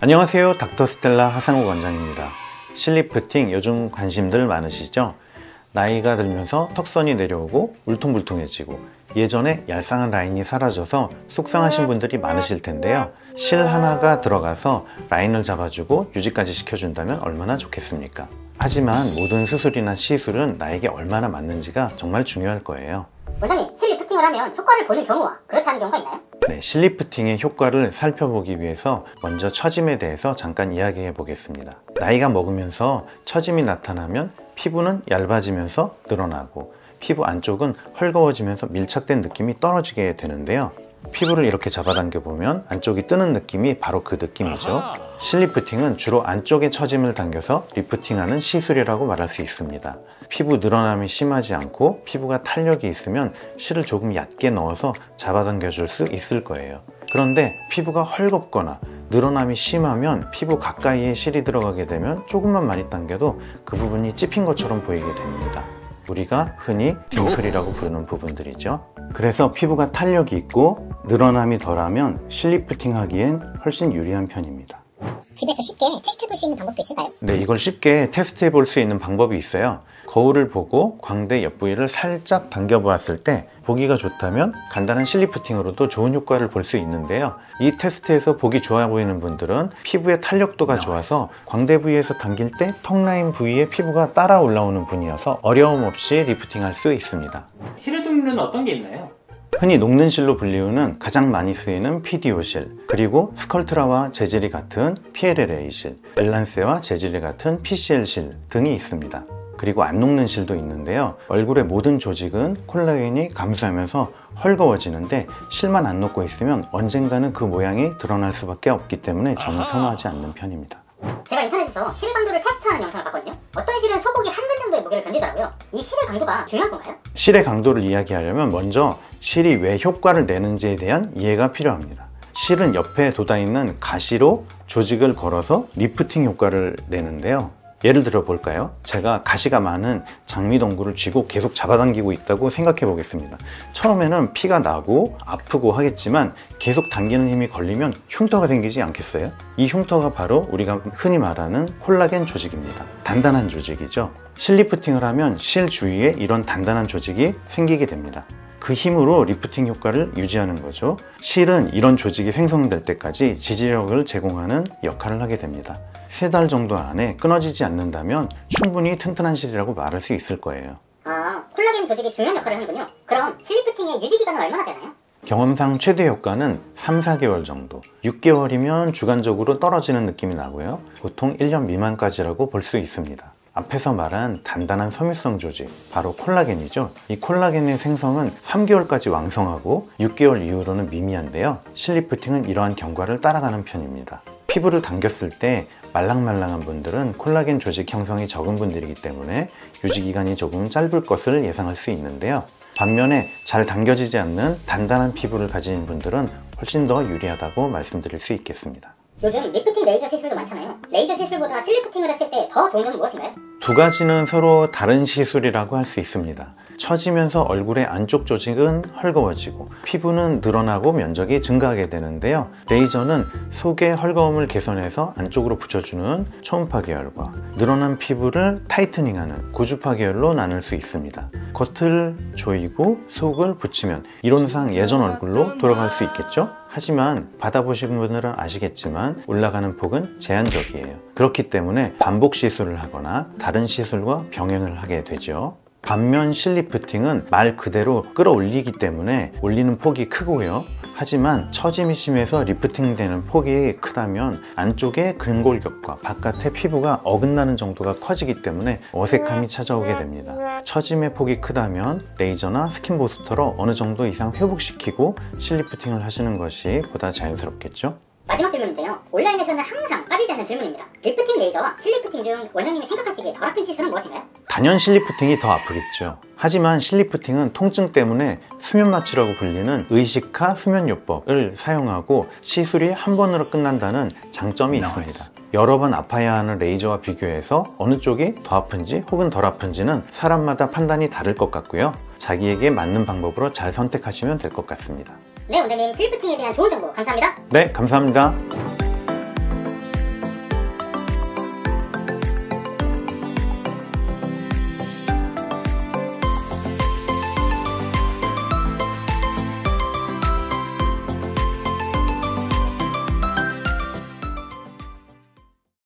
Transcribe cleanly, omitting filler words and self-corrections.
안녕하세요, 닥터스텔라 하상욱 원장입니다. 실리프팅 요즘 관심들 많으시죠? 나이가 들면서 턱선이 내려오고 울퉁불퉁해지고 예전에 얄쌍한 라인이 사라져서 속상하신 분들이 많으실 텐데요. 실 하나가 들어가서 라인을 잡아주고 유지까지 시켜준다면 얼마나 좋겠습니까? 하지만 모든 수술이나 시술은 나에게 얼마나 맞는지가 정말 중요할 거예요. 원장님, 실리프팅을 하면 효과를 보는 경우와 그렇지 않은 경우가 있나요? 네, 실리프팅의 효과를 살펴보기 위해서 먼저 처짐에 대해서 잠깐 이야기해 보겠습니다. 나이가 먹으면서 처짐이 나타나면 피부는 얇아지면서 늘어나고 피부 안쪽은 헐거워지면서 밀착된 느낌이 떨어지게 되는데요. 피부를 이렇게 잡아당겨 보면 안쪽이 뜨는 느낌이 바로 그 느낌이죠. 실리프팅은 주로 안쪽에 처짐을 당겨서 리프팅하는 시술이라고 말할 수 있습니다. 피부 늘어남이 심하지 않고 피부가 탄력이 있으면 실을 조금 얕게 넣어서 잡아당겨 줄 수 있을 거예요. 그런데 피부가 헐겁거나 늘어남이 심하면 피부 가까이에 실이 들어가게 되면 조금만 많이 당겨도 그 부분이 찝힌 것처럼 보이게 됩니다. 우리가 흔히 딩클이라고 부르는 부분들이죠. 그래서 피부가 탄력이 있고 늘어남이 덜하면 실리프팅 하기엔 훨씬 유리한 편입니다. 집에서 쉽게 테스트 해볼 수 있는 방법도 있을까요? 네, 이걸 쉽게 테스트 해볼 수 있는 방법이 있어요. 거울을 보고 광대 옆 부위를 살짝 당겨 보았을 때 보기가 좋다면 간단한 실리프팅으로도 좋은 효과를 볼 수 있는데요. 이 테스트에서 보기 좋아 보이는 분들은 피부의 탄력도가 좋아서 광대 부위에서 당길 때 턱라인 부위에 피부가 따라 올라오는 분이어서 어려움 없이 리프팅할 수 있습니다. 실의 종류는 어떤 게 있나요? 흔히 녹는 실로 불리우는 가장 많이 쓰이는 PDO 실, 그리고 스컬트라와 재질이 같은 PLLA 실, 멜란세와 재질이 같은 PCL 실 등이 있습니다. 그리고 안 녹는 실도 있는데요. 얼굴의 모든 조직은 콜라겐이 감소하면서 헐거워지는데 실만 안 녹고 있으면 언젠가는 그 모양이 드러날 수밖에 없기 때문에 저는 선호하지 않는 편입니다. 제가 인터넷에서 실 강도를 테스트하는 영상을 봤거든요. 어떤 실은 소고기 한 근 정도의 무게를 견디더라고요. 이 실의 강도가 중요한 건가요? 실의 강도를 이야기하려면 먼저 실이 왜 효과를 내는지에 대한 이해가 필요합니다. 실은 옆에 돋아있는 가시로 조직을 걸어서 리프팅 효과를 내는데요. 예를 들어 볼까요? 제가 가시가 많은 장미동굴을 쥐고 계속 잡아당기고 있다고 생각해 보겠습니다. 처음에는 피가 나고 아프고 하겠지만 계속 당기는 힘이 걸리면 흉터가 생기지 않겠어요? 이 흉터가 바로 우리가 흔히 말하는 콜라겐 조직입니다. 단단한 조직이죠. 실리프팅을 하면 실 주위에 이런 단단한 조직이 생기게 됩니다. 그 힘으로 리프팅 효과를 유지하는 거죠. 실은 이런 조직이 생성될 때까지 지지력을 제공하는 역할을 하게 됩니다. 3달 정도 안에 끊어지지 않는다면 충분히 튼튼한 실이라고 말할 수 있을 거예요. 아, 콜라겐 조직이 중요한 역할을 하는군요. 그럼 실리프팅의 유지 기간은 얼마나 되나요? 경험상 최대 효과는 3-4개월 정도, 6개월이면 주관적으로 떨어지는 느낌이 나고요. 보통 1년 미만까지라고 볼 수 있습니다. 앞에서 말한 단단한 섬유성 조직, 바로 콜라겐이죠. 이 콜라겐의 생성은 3개월까지 왕성하고 6개월 이후로는 미미한데요. 실리프팅은 이러한 경과를 따라가는 편입니다. 피부를 당겼을 때 말랑말랑한 분들은 콜라겐 조직 형성이 적은 분들이기 때문에 유지기간이 조금 짧을 것을 예상할 수 있는데요. 반면에 잘 당겨지지 않는 단단한 피부를 가진 분들은 훨씬 더 유리하다고 말씀드릴 수 있겠습니다. 요즘 리프팅 레이저 시술도 많잖아요. 레이저 시술보다 실리프팅을 했을 때 더 좋은 점은 무엇인가요? 두 가지는 서로 다른 시술이라고 할 수 있습니다. 처지면서 얼굴의 안쪽 조직은 헐거워지고 피부는 늘어나고 면적이 증가하게 되는데요. 레이저는 속의 헐거움을 개선해서 안쪽으로 붙여주는 초음파 계열과 늘어난 피부를 타이트닝하는 고주파 계열로 나눌 수 있습니다. 겉을 조이고 속을 붙이면 이론상 예전 얼굴로 돌아갈 수 있겠죠? 하지만 받아보신 분들은 아시겠지만 올라가는 폭은 제한적이에요. 그렇기 때문에 반복 시술을 하거나 다른 시술과 병행을 하게 되죠. 반면 실리프팅은 말 그대로 끌어올리기 때문에 올리는 폭이 크고요. 하지만 처짐이 심해서 리프팅 되는 폭이 크다면 안쪽의 근골격과 바깥의 피부가 어긋나는 정도가 커지기 때문에 어색함이 찾아오게 됩니다. 처짐의 폭이 크다면 레이저나 스킨 부스터로 어느 정도 이상 회복시키고 실리프팅을 하시는 것이 보다 자연스럽겠죠? 마지막 질문인데요. 온라인에서는 항상 빠지지 않는 질문입니다. 리프팅 레이저와 실리프팅 중 원장님이 생각하시기에 덜 아픈 시술은 무엇인가요? 단연 실리프팅이 더 아프겠죠. 하지만 실리프팅은 통증 때문에 수면 마취라고 불리는 의식화 수면요법을 사용하고 시술이 한 번으로 끝난다는 장점이 있습니다. 여러 번 아파야 하는 레이저와 비교해서 어느 쪽이 더 아픈지 혹은 덜 아픈지는 사람마다 판단이 다를 것 같고요. 자기에게 맞는 방법으로 잘 선택하시면 될 것 같습니다. 네, 원장님 슬리프팅에 대한 좋은 정보 감사합니다. 네, 감사합니다.